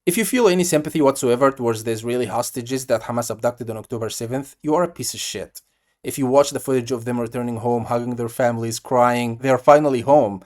If you feel any sympathy whatsoever towards the Israeli hostages that Hamas abducted on October 7th, you are a piece of shit. If you watch the footage of them returning home, hugging their families, crying, they are finally home,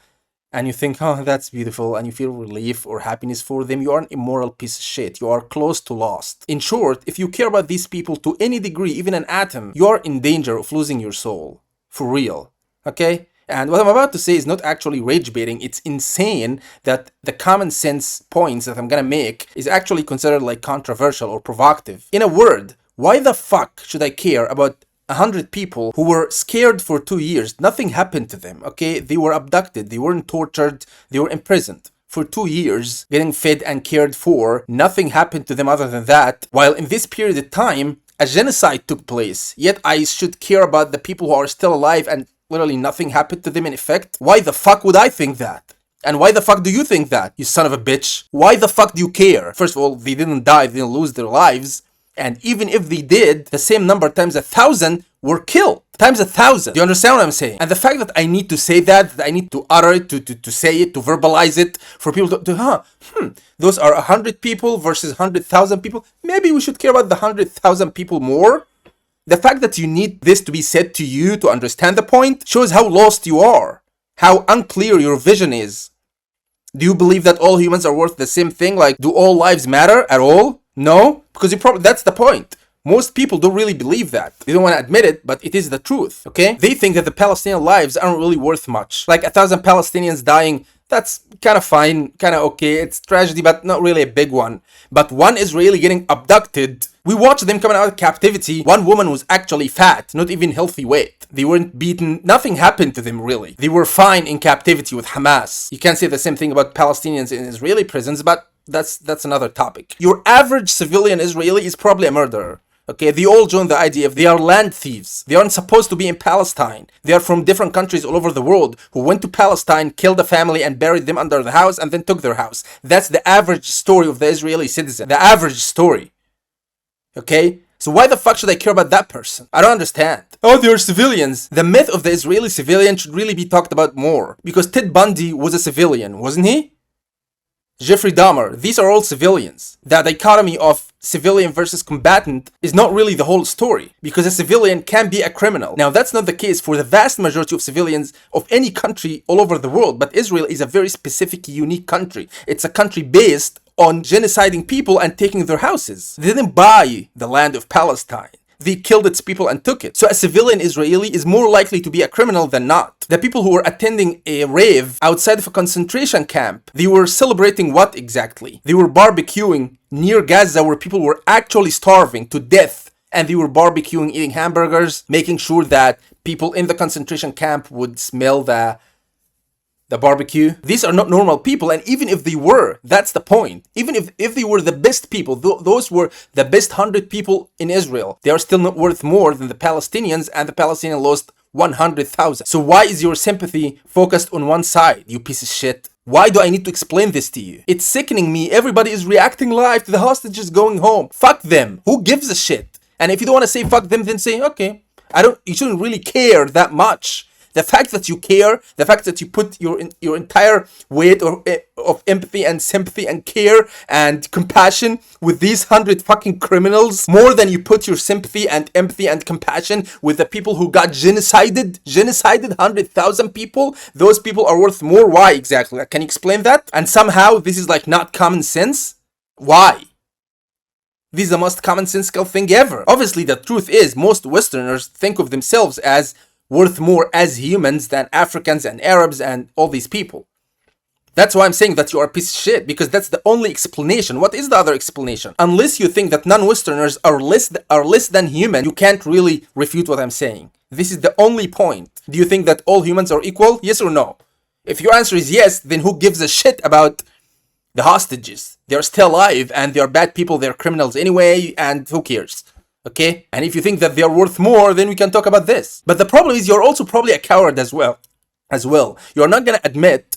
and you think, oh, that's beautiful, and you feel relief or happiness for them, you are an immoral piece of shit. You are close to lost. In short, if you care about these people to any degree, even an atom, you are in danger of losing your soul. For real. Okay? And what I'm about to say is not actually rage baiting. It's insane that the common sense points that I'm gonna make is actually considered like controversial or provocative. In a word, why the fuck should I care about 100 people who were scared for 2 years? Nothing happened to them, okay? They were abducted, they weren't tortured, they were imprisoned for 2 years, getting fed and cared for. Nothing happened to them other than that. While in this period of time, a genocide took place. Yet I should care about the people who are still alive and literally nothing happened to them in effect? Why the fuck would I think that? And why the fuck do you think that, you son of a bitch? Why the fuck do you care? First of all, they didn't die, they didn't lose their lives. And even if they did, the same number times 1,000 were killed. Times 1,000. Do you understand what I'm saying? And the fact that I need to say that I need to utter it, to say it, to verbalize it, for people those are 100 people versus 100,000 people. Maybe we should care about the 100,000 people more. The fact that you need this to be said to you to understand the point shows how lost you are, how unclear your vision is. Do you believe that all humans are worth the same thing? Like, do all lives matter at all? No? Because that's the point. Most people don't really believe that. They don't want to admit it, but it is the truth, okay? They think that the Palestinian lives aren't really worth much. Like 1,000 Palestinians dying, that's kind of fine, kind of okay. It's tragedy, but not really a big one. But one Israeli getting abducted, we watched them coming out of captivity. One woman was actually fat, not even healthy weight. They weren't beaten. Nothing happened to them, really. They were fine in captivity with Hamas. You can't say the same thing about Palestinians in Israeli prisons, but that's another topic. Your average civilian Israeli is probably a murderer. Okay, they all join the IDF. They are land thieves. They aren't supposed to be in Palestine. They are from different countries all over the world who went to Palestine, killed a family, and buried them under the house, and then took their house. That's the average story of the Israeli citizen. The average story. Okay? So why the fuck should I care about that person? I don't understand. Oh, they're civilians. The myth of the Israeli civilian should really be talked about more. Because Ted Bundy was a civilian, wasn't he? Jeffrey Dahmer, these are all civilians. The dichotomy of civilian versus combatant is not really the whole story, because a civilian can be a criminal. Now, that's not the case for the vast majority of civilians of any country all over the world, but Israel is a very specific, unique country. It's a country based on genociding people and taking their houses. They didn't buy the land of Palestine. They killed its people and took it. So a civilian Israeli is more likely to be a criminal than not. The people who were attending a rave outside of a concentration camp, they were celebrating what exactly? They were barbecuing near Gaza where people were actually starving to death. And they were barbecuing, eating hamburgers, making sure that people in the concentration camp would smell the barbecue. These are not normal people, and even if they were, that's the point. Even if they were the best people, those were the best 100 people in Israel, they are still not worth more than the Palestinians, and the Palestinians lost 100,000. So why is your sympathy focused on one side, you piece of shit? Why do I need to explain this to you? It's sickening me. Everybody is reacting live to the hostages going home. Fuck them. Who gives a shit? And if you don't want to say fuck them, then say, okay, you shouldn't really care that much. The fact that you care, the fact that you put your entire weight of empathy and sympathy and care and compassion with these 100 fucking criminals, more than you put your sympathy and empathy and compassion with the people who got genocided 100,000 people, those people are worth more. Why exactly? Can you explain that? And somehow this is like not common sense? Why? This is the most commonsensical thing ever. Obviously, the truth is most Westerners think of themselves as worth more as humans than Africans and Arabs and all these people. That's why I'm saying that you are a piece of shit, because that's the only explanation. What is the other explanation? Unless you think that non-Westerners are less than human, you can't really refute what I'm saying. This is the only point. Do you think that all humans are equal? Yes or no? If your answer is yes, then who gives a shit about the hostages? They're still alive and they're bad people, they're criminals anyway, and who cares? Okay? And if you think that they're worth more, then we can talk about this. But the problem is you're also probably a coward as well. You're not going to admit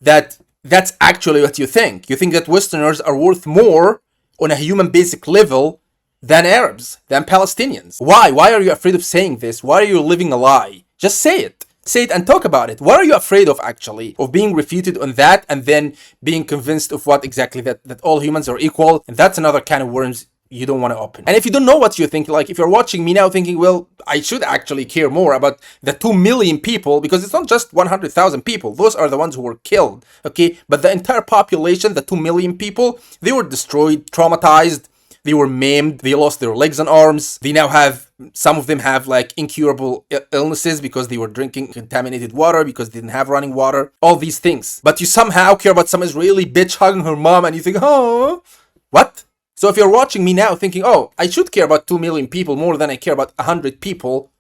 that that's actually what you think. You think that Westerners are worth more on a human basic level than Arabs, than Palestinians. Why? Why are you afraid of saying this? Why are you living a lie? Just say it. Say it and talk about it. What are you afraid of, actually? Of being refuted on that and then being convinced of what exactly? That all humans are equal? And that's another can of worms you don't want to open. And if you don't know what you think, like if you're watching me now thinking, well, I should actually care more about the 2 million people, because it's not just 100,000 people. Those are the ones who were killed, okay? But the entire population, the 2 million people, they were destroyed, traumatized, they were maimed, they lost their legs and arms. They now have, some of them have like incurable illnesses because they were drinking contaminated water, because they didn't have running water, all these things. But you somehow care about some Israeli bitch hugging her mom and you think, oh, what? So if you're watching me now thinking, oh, I should care about 2 million people more than I care about 100 people,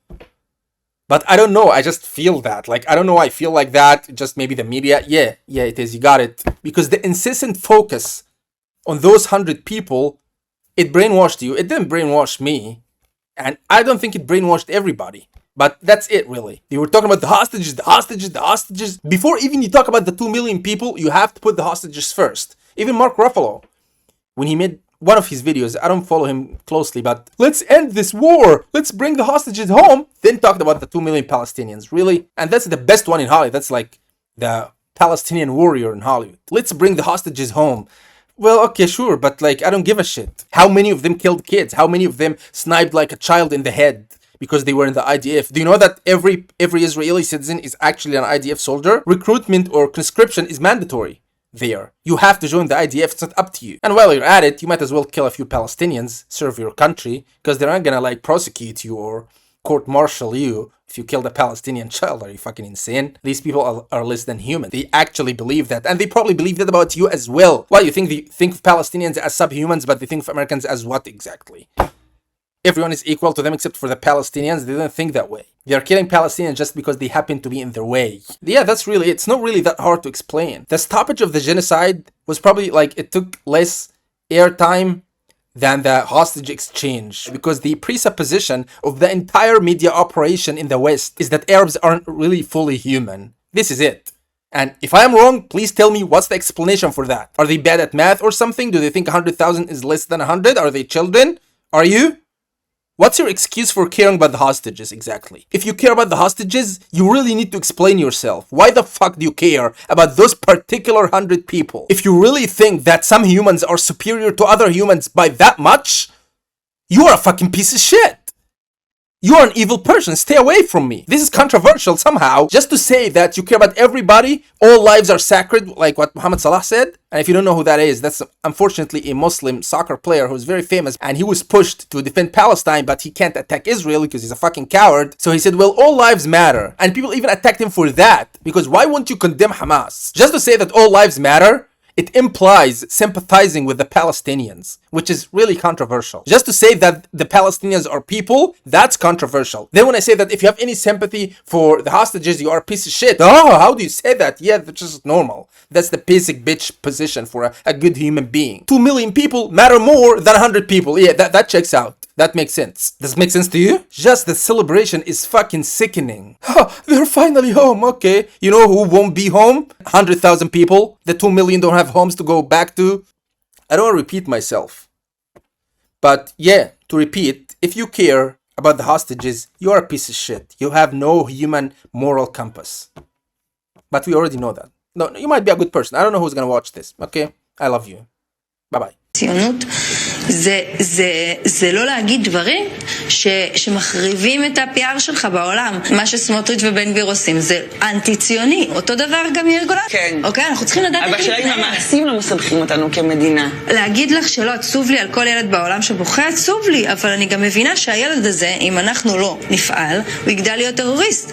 but I don't know, I just feel that. Like, I don't know why I feel like that, just maybe the media. Yeah, it is, you got it. Because the incessant focus on those 100 people, it brainwashed you. It didn't brainwash me. And I don't think it brainwashed everybody. But that's it, really. You were talking about the hostages, the hostages, the hostages. Before even you talk about the 2 million people, you have to put the hostages first. Even Mark Ruffalo, when he made one of his videos, I don't follow him closely, but let's end this war, let's bring the hostages home, then talked about the 2 million Palestinians. Really? And that's the best one in Hollywood. That's like the Palestinian warrior in Hollywood. Let's bring the hostages home. Well, okay, sure, but like, I don't give a shit. How many of them killed kids? How many of them sniped like a child in the head because they were in the IDF? Do you know that every Israeli citizen is actually an IDF soldier? Recruitment or conscription is mandatory there. You have to join the IDF, it's not up to you. And while you're at it, you might as well kill a few Palestinians, serve your country, because they're not gonna like prosecute you or court-martial you if you killed a Palestinian child. Are you fucking insane? These people are less than human. They actually believe that, and they probably believe that about you as well. Why, you think they think of Palestinians as subhumans, but they think of Americans as what exactly? Everyone is equal to them except for the Palestinians. They don't think that way. They're killing Palestinians just because they happen to be in their way. Yeah, that's really it. It's not really that hard to explain. The stoppage of the genocide was probably like, it took less airtime than the hostage exchange, because the presupposition of the entire media operation in the West is that Arabs aren't really fully human. This is it. And if I am wrong, please tell me what's the explanation for that. Are they bad at math or something? Do they think 100,000 is less than 100? Are they children? Are you? What's your excuse for caring about the hostages exactly? If you care about the hostages, you really need to explain yourself. Why the fuck do you care about those particular 100 people? If you really think that some humans are superior to other humans by that much, you are a fucking piece of shit. You are an evil person. Stay away from me. This is controversial somehow. Just to say that you care about everybody, all lives are sacred, like what Muhammad Salah said. And if you don't know who that is, that's unfortunately a Muslim soccer player who's very famous. And he was pushed to defend Palestine, but he can't attack Israel because he's a fucking coward. So he said, well, all lives matter. And people even attacked him for that. Because why won't you condemn Hamas? Just to say that all lives matter, it implies sympathizing with the Palestinians, which is really controversial. Just to say that the Palestinians are people, that's controversial. Then when I say that if you have any sympathy for the hostages, you are a piece of shit. Oh, how do you say that? Yeah, that's just normal. That's the basic bitch position for a good human being. 2 million people matter more than 100 people. Yeah, that checks out. That makes sense. Does it make sense to you? Just the celebration is fucking sickening. They're finally home, okay. You know who won't be home? 100,000 people. The 2 million don't have homes to go back to. I don't want to repeat myself. But yeah, to repeat, if you care about the hostages, you're a piece of shit. You have no human moral compass. But we already know that. No, you might be a good person. I don't know who's gonna watch this, okay? I love you. Bye-bye. ציונות זה לא להגיד דברים שמחריבים את ה-PR שלך בעולם. מה שסמוטריץ' ובן גביר עושים זה אנטי-ציוני. אותו דבר גם יאיר גולן. כן. אוקיי, אנחנו צריכים לדעת... אבל שאלה אם המעשים לא מסבכים אותנו כמדינה. להגיד לך שלא עצוב לי על כל ילד בעולם שבוכה, עצוב לי, אבל אני גם מבינה שהילד הזה, אם אנחנו לא נפעל, הוא יגדל להיות טרוריסט.